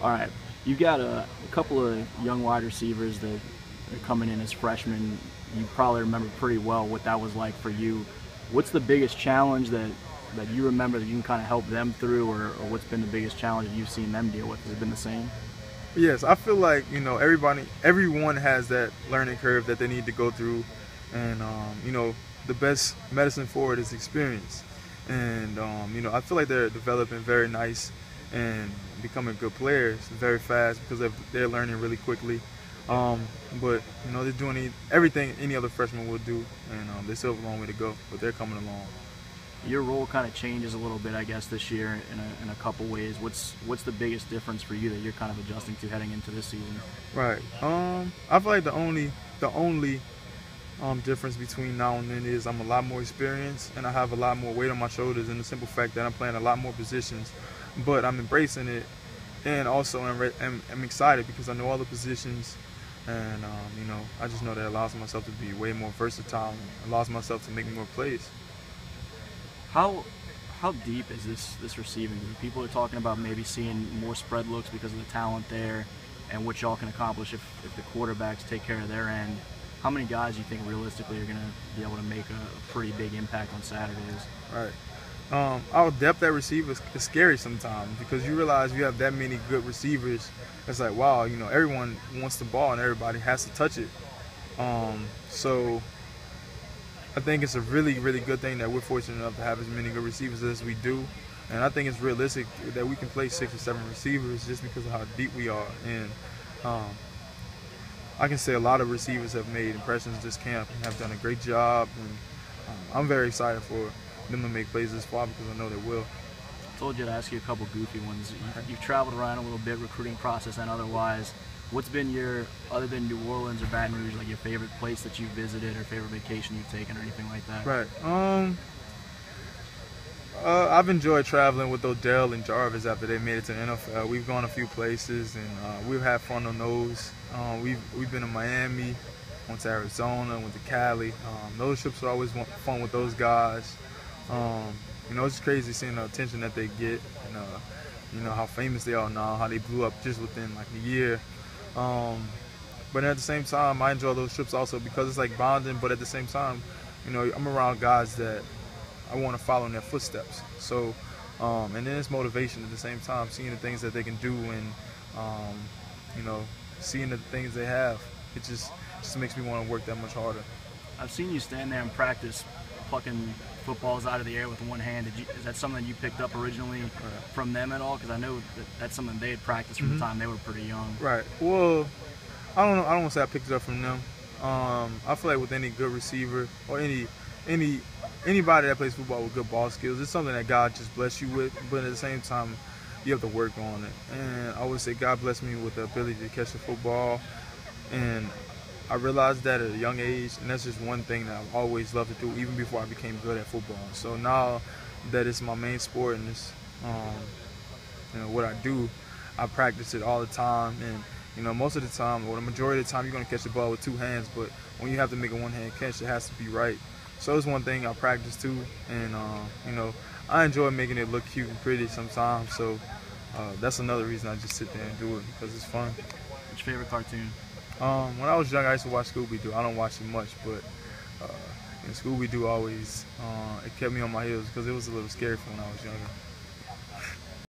All right, you've got a couple of young wide receivers that are coming in as freshmen. You probably remember pretty well what that was like for you. What's the biggest challenge that you remember that you can kind of help them through, or what's been the biggest challenge that you've seen them deal with? Has it been the same? Yes, I feel like everyone has that learning curve that they need to go through, and the best medicine for it is experience. And I feel like they're developing very nice and becoming good players very fast because they're learning really quickly. But they're doing everything any other freshman would do, and they still have a long way to go, but they're coming along. Your role kind of changes a little bit, I guess, this year in a couple ways. What's the biggest difference for you that you're kind of adjusting to heading into this season? Right. I feel like the only difference between now and then is I'm a lot more experienced and I have a lot more weight on my shoulders, and the simple fact that I'm playing a lot more positions, but I'm embracing it, and also I'm excited because I know all the positions, and I just know that it allows myself to be way more versatile and allows myself to make more plays. How deep is this receiving group? People are talking about maybe seeing more spread looks because of the talent there, and what y'all can accomplish if the quarterbacks take care of their end. How many guys do you think realistically are going to be able to make a pretty big impact on Saturdays? Right. Our depth at receivers is scary sometimes because you realize you have that many good receivers. It's like, wow, everyone wants the ball and everybody has to touch it. So I think it's a really, really good thing that we're fortunate enough to have as many good receivers as we do. And I think it's realistic that we can play 6 or 7 receivers just because of how deep we are. And I can say a lot of receivers have made impressions this camp and have done a great job. And I'm very excited for them to make plays this far because I know they will. I told you to ask you a couple goofy ones. You've traveled around a little bit, recruiting process and otherwise. What's been other than New Orleans or Baton Rouge, like your favorite place that you've visited or favorite vacation you've taken or anything like that? Right. I've enjoyed traveling with Odell and Jarvis after they made it to the NFL. We've gone a few places and we've had fun on those. We've been to Miami, went to Arizona, went to Cali. Those trips are always fun with those guys. It's crazy seeing the attention that they get and how famous they are now, how they blew up just within like a year. But at the same time, I enjoy those trips also because it's like bonding, but at the same time, I'm around guys that I want to follow in their footsteps. So, and then it's motivation at the same time, seeing the things that they can do and, seeing the things they have. It just makes me want to work that much harder. I've seen you stand there and practice plucking footballs out of the air with one hand. Is that something you picked up originally from them at all? Because I know that's something they had practiced from the time they were pretty young. Right. Well, I don't want to say I picked it up from them. I feel like with any good receiver or anybody that plays football with good ball skills, it's something that God just bless you with. But at the same time, you have to work on it. And I would say God blessed me with the ability to catch the football, and I realized that at a young age, and that's just one thing that I've always loved to do, even before I became good at football. So now that it's my main sport and it's what I do, I practice it all the time. And most of the time, or the majority of the time, you're going to catch the ball with 2 hands. But when you have to make a one-hand catch, it has to be right. So it's one thing I practice too, and I enjoy making it look cute and pretty sometimes. So that's another reason I just sit there and do it because it's fun. What's your favorite cartoon? When I was young, I used to watch Scooby Doo. I don't watch it much, but Scooby Doo always it kept me on my heels because it was a little scary for when I was younger.